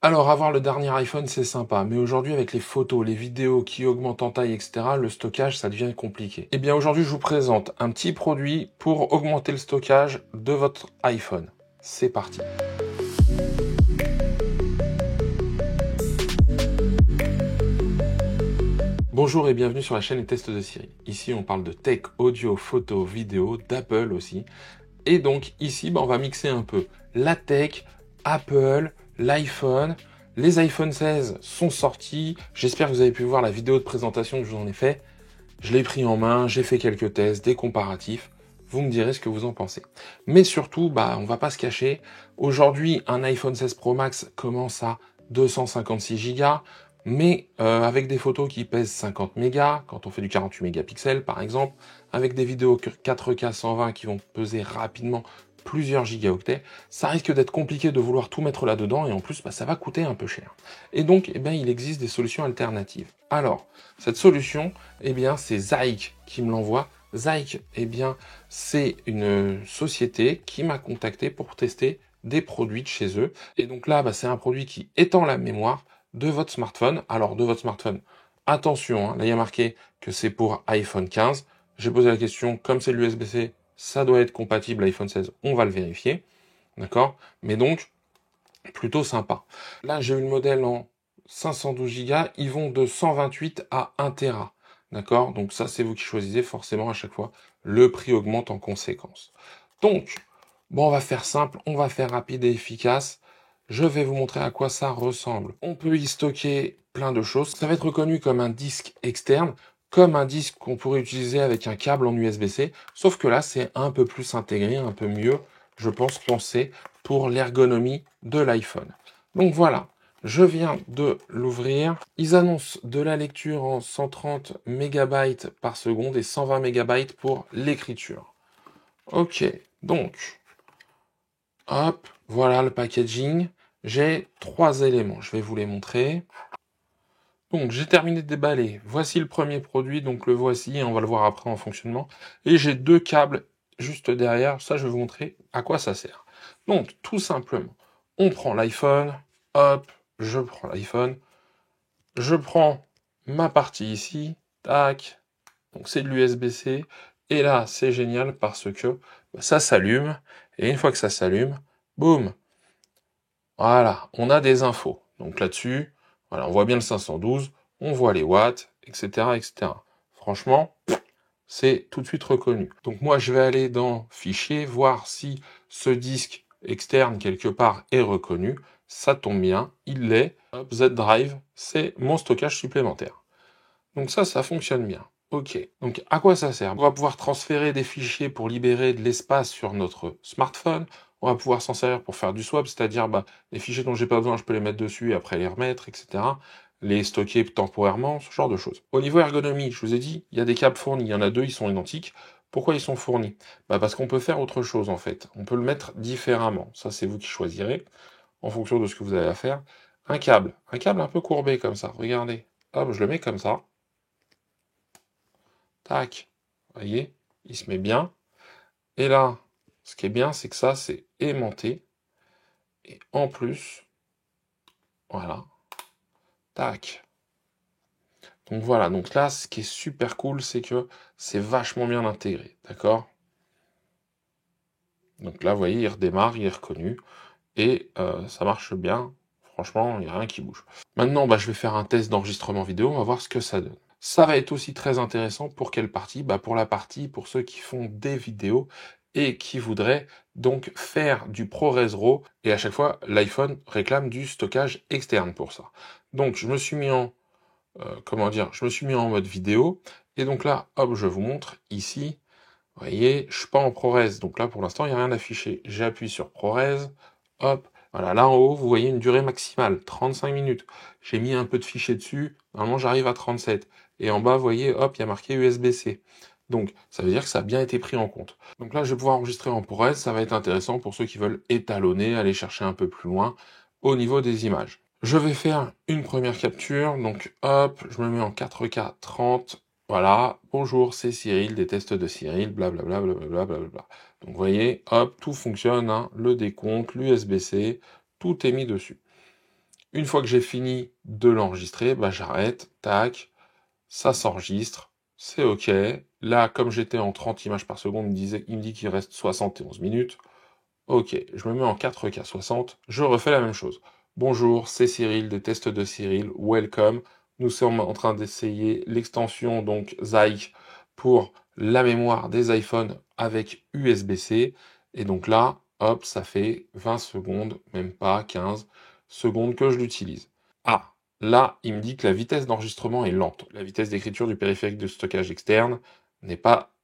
Alors, avoir le dernier iPhone, c'est sympa, mais aujourd'hui, avec les photos, les vidéos qui augmentent en taille, etc., le stockage, ça devient compliqué. Eh bien, aujourd'hui, je vous présente un petit produit pour augmenter le stockage de votre iPhone. C'est parti. Bonjour et bienvenue sur la chaîne Les Tests de Cyril. Ici, on parle de tech, audio, photo, vidéo, d'Apple aussi. Et donc, ici, on va mixer un peu la tech, Apple, l'iPhone. Les iPhone 16 sont sortis. J'espère que vous avez pu voir la vidéo de présentation que je vous en ai fait. Je l'ai pris en main, j'ai fait quelques tests, des comparatifs. Vous me direz ce que vous en pensez. Mais surtout, on va pas se cacher. Aujourd'hui, un iPhone 16 Pro Max commence à 256 Go, mais avec des photos qui pèsent 50 mégas, quand on fait du 48 mégapixels par exemple, avec des vidéos 4K 120 qui vont peser rapidement plusieurs gigaoctets, ça risque d'être compliqué de vouloir tout mettre là-dedans, et en plus, ça va coûter un peu cher. Et donc, il existe des solutions alternatives. Alors, cette solution, c'est Zyke qui me l'envoie. Zyke, c'est une société qui m'a contacté pour tester des produits de chez eux. Et donc là, c'est un produit qui étend la mémoire de votre smartphone. Alors, de votre smartphone, attention, là, il y a marqué que c'est pour iPhone 15. J'ai posé la question, comme c'est de l'USB-C, ça doit être compatible iPhone 16, on va le vérifier. D'accord? Mais donc, plutôt sympa. Là, j'ai eu le modèle en 512 Go, ils vont de 128 à 1 Tera. D'accord? Donc ça, c'est vous qui choisissez forcément à chaque fois. Le prix augmente en conséquence. Donc, on va faire simple, on va faire rapide et efficace. Je vais vous montrer à quoi ça ressemble. On peut y stocker plein de choses. Ça va être reconnu comme un disque externe, comme un disque qu'on pourrait utiliser avec un câble en USB-C. Sauf que là, c'est un peu plus intégré, un peu mieux, je pense, pensé pour l'ergonomie de l'iPhone. Donc voilà, je viens de l'ouvrir. Ils annoncent de la lecture en 130 MB par seconde et 120 MB pour l'écriture. Ok, donc, hop, voilà le packaging. J'ai 3 éléments, je vais vous les montrer. Donc j'ai terminé de déballer. Voici le premier produit, donc le voici, et on va le voir après en fonctionnement. Et j'ai 2 câbles juste derrière, ça je vais vous montrer à quoi ça sert. Donc tout simplement, on prend l'iPhone, hop, je prends l'iPhone, je prends ma partie ici, tac, donc c'est de l'USB-C, et là c'est génial parce que ça s'allume, et une fois que ça s'allume, boum, voilà, on a des infos. Donc là-dessus, voilà, on voit bien le 512, on voit les watts, etc., etc. Franchement, c'est tout de suite reconnu. Donc moi, je vais aller dans Fichier, voir si ce disque externe quelque part est reconnu. Ça tombe bien, il l'est. Hop, Z Drive, c'est mon stockage supplémentaire. Donc ça fonctionne bien. Ok. Donc à quoi ça sert? On va pouvoir transférer des fichiers pour libérer de l'espace sur notre smartphone. On va pouvoir s'en servir pour faire du swap, c'est-à-dire les fichiers dont j'ai pas besoin, je peux les mettre dessus et après les remettre, etc. Les stocker temporairement, ce genre de choses. Au niveau ergonomie, je vous ai dit, il y a des câbles fournis, il y en a 2, ils sont identiques. Pourquoi ils sont fournis? Parce qu'on peut faire autre chose en fait. On peut le mettre différemment. Ça, c'est vous qui choisirez en fonction de ce que vous avez à faire. Un câble un peu courbé comme ça. Regardez. Hop, je le mets comme ça. Tac, vous voyez, il se met bien. Et là, ce qui est bien, c'est que ça, c'est aimanté. Et en plus, voilà, tac. Donc voilà, donc là, ce qui est super cool, c'est que c'est vachement bien intégré, d'accord? Donc là, vous voyez, il redémarre, il est reconnu, et ça marche bien. Franchement, il n'y a rien qui bouge. Maintenant, je vais faire un test d'enregistrement vidéo, on va voir ce que ça donne. Ça va être aussi très intéressant pour quelle partie? Pour la partie pour ceux qui font des vidéos et qui voudraient donc faire du ProRes RAW, et à chaque fois l'iPhone réclame du stockage externe pour ça. Donc je me suis mis en je me suis mis en mode vidéo, et donc là, hop, je vous montre ici. Vous voyez, je suis pas en ProRes, donc là pour l'instant il n'y a rien affiché. J'appuie sur ProRes, hop, voilà, là en haut vous voyez une durée maximale, 35 minutes. J'ai mis un peu de fichier dessus, normalement j'arrive à 37. Et en bas vous voyez, hop, il y a marqué USB-C. Donc ça veut dire que ça a bien été pris en compte. Donc là je vais pouvoir enregistrer en ProRes, ça va être intéressant pour ceux qui veulent étalonner, aller chercher un peu plus loin au niveau des images. Je vais faire une première capture, donc hop, je me mets en 4K 30. Voilà, bonjour, c'est Cyril, des tests de Cyril, blablabla, blablabla, blablabla. Donc vous voyez, hop, tout fonctionne, hein, le décompte, l'USB-C, tout est mis dessus. Une fois que j'ai fini de l'enregistrer, bah, j'arrête, tac, ça s'enregistre, c'est OK. Là, comme j'étais en 30 images par seconde, il me dit qu'il reste 71 minutes. OK, je me mets en 4K 60, je refais la même chose. Bonjour, c'est Cyril des tests de Cyril, welcome. Nous sommes en train d'essayer l'extension donc Zyke pour la mémoire des iPhones avec USB-C. Et donc là, hop, ça fait 20 secondes, même pas 15 secondes que je l'utilise. Ah, là, il me dit que la vitesse d'enregistrement est lente. La vitesse d'écriture du périphérique de stockage externe n'est pas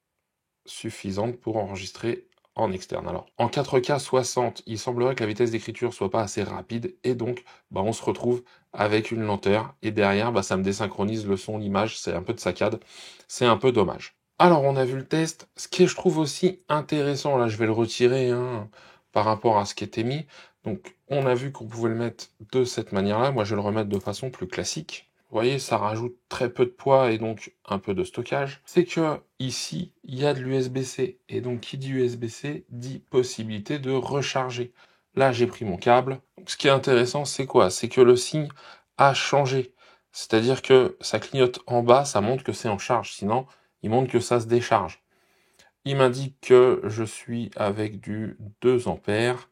suffisante pour enregistrer en externe. Alors, en 4K 60, il semblerait que la vitesse d'écriture soit pas assez rapide et donc, bah, on se retrouve avec une lenteur et derrière, bah, ça me désynchronise le son, l'image, c'est un peu de saccade, c'est un peu dommage. Alors, on a vu le test. Ce qui est, je trouve aussi intéressant, là, je vais le retirer hein, par rapport à ce qui était mis. Donc, on a vu qu'on pouvait le mettre de cette manière-là. Moi, je vais le remettre de façon plus classique. Vous voyez, ça rajoute très peu de poids et donc un peu de stockage. C'est que ici, il y a de l'USB-C. Et donc, qui dit USB-C dit possibilité de recharger. Là, j'ai pris mon câble. Donc, ce qui est intéressant, c'est quoi? C'est que le signe a changé. C'est-à-dire que ça clignote en bas, ça montre que c'est en charge. Sinon, il montre que ça se décharge. Il m'indique que je suis avec du 2 ampères.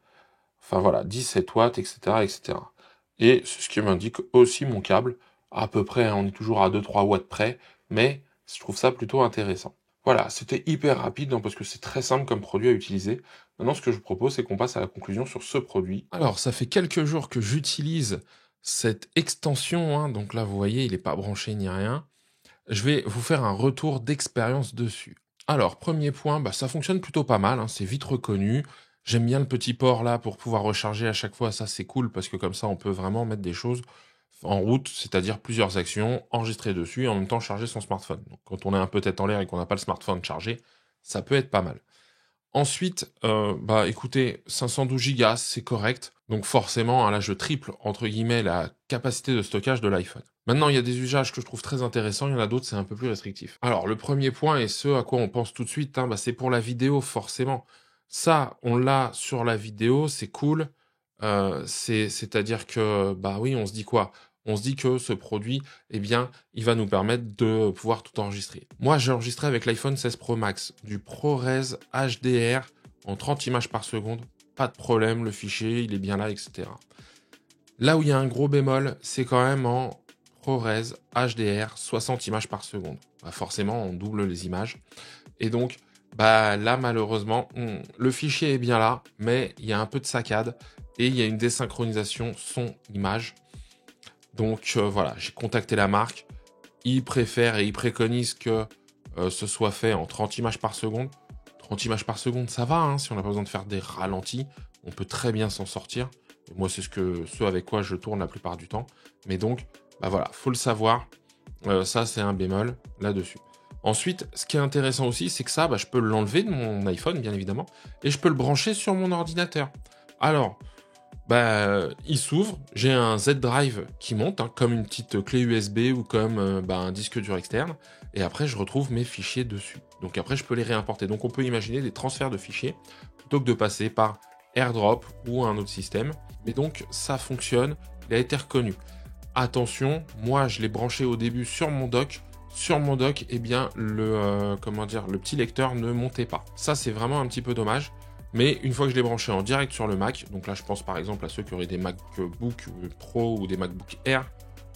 Enfin voilà, 17 watts, etc., etc. Et c'est ce qui m'indique aussi mon câble. À peu près, hein, on est toujours à 2-3 watts près, mais je trouve ça plutôt intéressant. Voilà, c'était hyper rapide hein, parce que c'est très simple comme produit à utiliser. Maintenant, ce que je vous propose, c'est qu'on passe à la conclusion sur ce produit. Alors, ça fait quelques jours que j'utilise cette extension. Hein, donc là, vous voyez, il n'est pas branché ni rien. Je vais vous faire un retour d'expérience dessus. Alors, premier point, bah, ça fonctionne plutôt pas mal, hein, c'est vite reconnu. J'aime bien le petit port là pour pouvoir recharger à chaque fois, ça c'est cool parce que comme ça on peut vraiment mettre des choses en route, c'est-à-dire plusieurs actions, enregistrer dessus et en même temps charger son smartphone. Donc, quand on est un peu tête en l'air et qu'on n'a pas le smartphone chargé, ça peut être pas mal. Ensuite, bah écoutez, 512 Go, c'est correct. Donc forcément, hein, là je triple entre guillemets la capacité de stockage de l'iPhone. Maintenant, il y a des usages que je trouve très intéressants, il y en a d'autres, c'est un peu plus restrictif. Alors, le premier point, et ce à quoi on pense tout de suite, hein, bah, c'est pour la vidéo, forcément. Ça, on l'a sur la vidéo, c'est cool. C'est-à-dire que, bah oui, on se dit quoi? On se dit que ce produit, eh bien, il va nous permettre de pouvoir tout enregistrer. Moi, j'ai enregistré avec l'iPhone 16 Pro Max du ProRes HDR en 30 images par seconde. Pas de problème, le fichier, il est bien là, etc. Là où il y a un gros bémol, c'est quand même en ProRes HDR 60 images par seconde. Bah forcément, on double les images. Et donc, bah là, malheureusement, le fichier est bien là, mais il y a un peu de saccade et il y a une désynchronisation son-image. Donc voilà, j'ai contacté la marque. Ils préfèrent et ils préconisent que ce soit fait en 30 images par seconde. 30 images par seconde, ça va, hein, si on n'a pas besoin de faire des ralentis, on peut très bien s'en sortir. Et moi, c'est ce avec quoi je tourne la plupart du temps. Mais donc, bah voilà, faut le savoir. Ça, c'est un bémol là-dessus. Ensuite, ce qui est intéressant aussi, c'est que ça, bah, je peux l'enlever de mon iPhone, bien évidemment, et je peux le brancher sur mon ordinateur. Alors, bah, il s'ouvre, j'ai un Z-Drive qui monte, hein, comme une petite clé USB ou comme bah, un disque dur externe, et après je retrouve mes fichiers dessus. Donc après je peux les réimporter. Donc on peut imaginer des transferts de fichiers plutôt que de passer par AirDrop ou un autre système. Mais donc ça fonctionne, il a été reconnu. Attention, moi je l'ai branché au début sur mon dock. Sur mon dock, eh bien le petit lecteur ne montait pas. Ça c'est vraiment un petit peu dommage. Mais une fois que je l'ai branché en direct sur le Mac, donc là je pense par exemple à ceux qui auraient des MacBook Pro ou des MacBook Air,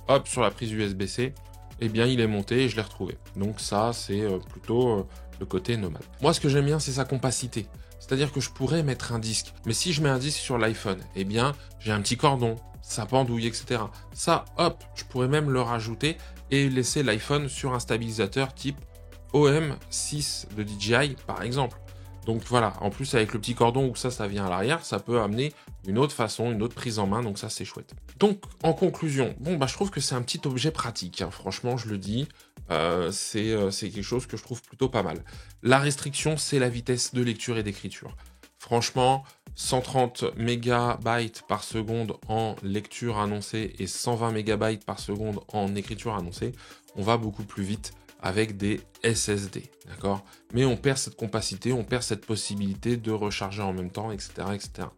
hop, sur la prise USB-C, eh bien il est monté et je l'ai retrouvé. Donc ça c'est plutôt le côté nomade. Moi ce que j'aime bien c'est sa compacité. C'est-à-dire que je pourrais mettre un disque, mais si je mets un disque sur l'iPhone, eh bien j'ai un petit cordon, ça pendouille, etc. Ça, hop, je pourrais même le rajouter et laisser l'iPhone sur un stabilisateur type OM6 de DJI par exemple. Donc voilà, en plus avec le petit cordon où ça vient à l'arrière, ça peut amener une autre façon, une autre prise en main, donc ça c'est chouette. Donc en conclusion, bon bah je trouve que c'est un petit objet pratique, hein, franchement je le dis, c'est quelque chose que je trouve plutôt pas mal. La restriction c'est la vitesse de lecture et d'écriture. Franchement, 130 MB par seconde en lecture annoncée et 120 MB par seconde en écriture annoncée, on va beaucoup plus vite avec des SSD, d'accord? Mais on perd cette compacité, on perd cette possibilité de recharger en même temps, etc., etc.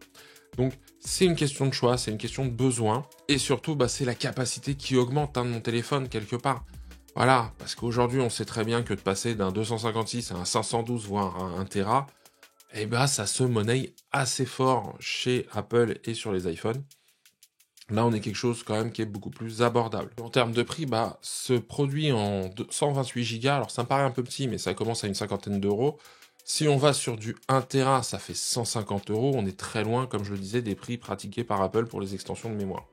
Donc, c'est une question de choix, c'est une question de besoin. Et surtout, c'est la capacité qui augmente de mon téléphone quelque part. Voilà, parce qu'aujourd'hui, on sait très bien que de passer d'un 256 à un 512, voire à 1 Tera, ça se monnaie assez fort chez Apple et sur les iPhones. Là, on est quelque chose quand même qui est beaucoup plus abordable. En termes de prix, ce produit en 128 Go, alors ça me paraît un peu petit, mais ça commence à une cinquantaine d'euros. Si on va sur du 1 Tera, ça fait 150 euros. On est très loin, comme je le disais, des prix pratiqués par Apple pour les extensions de mémoire.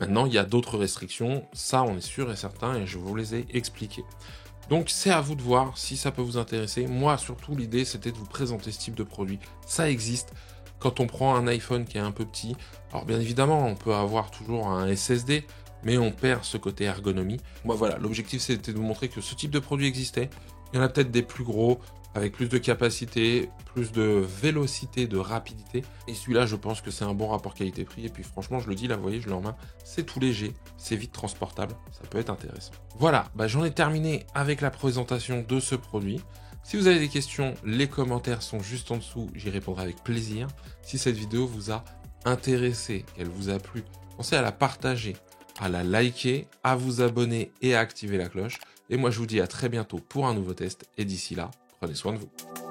Maintenant, il y a d'autres restrictions, ça on est sûr et certain, et je vous les ai expliquées. Donc c'est à vous de voir si ça peut vous intéresser. Moi, surtout, l'idée, c'était de vous présenter ce type de produit. Ça existe. Quand on prend un iPhone qui est un peu petit, alors bien évidemment, on peut avoir toujours un SSD, mais on perd ce côté ergonomie. Moi, voilà, l'objectif, c'était de vous montrer que ce type de produit existait. Il y en a peut-être des plus gros, avec plus de capacité, plus de vélocité, de rapidité. Et celui-là, je pense que c'est un bon rapport qualité-prix. Et puis franchement, je le dis, là, vous voyez, je l'ai en main. C'est tout léger, c'est vite transportable, ça peut être intéressant. Voilà, j'en ai terminé avec la présentation de ce produit. Si vous avez des questions, les commentaires sont juste en dessous, j'y répondrai avec plaisir. Si cette vidéo vous a intéressé, qu'elle vous a plu, pensez à la partager, à la liker, à vous abonner et à activer la cloche. Et moi, je vous dis à très bientôt pour un nouveau test. Et d'ici là, prenez soin de vous.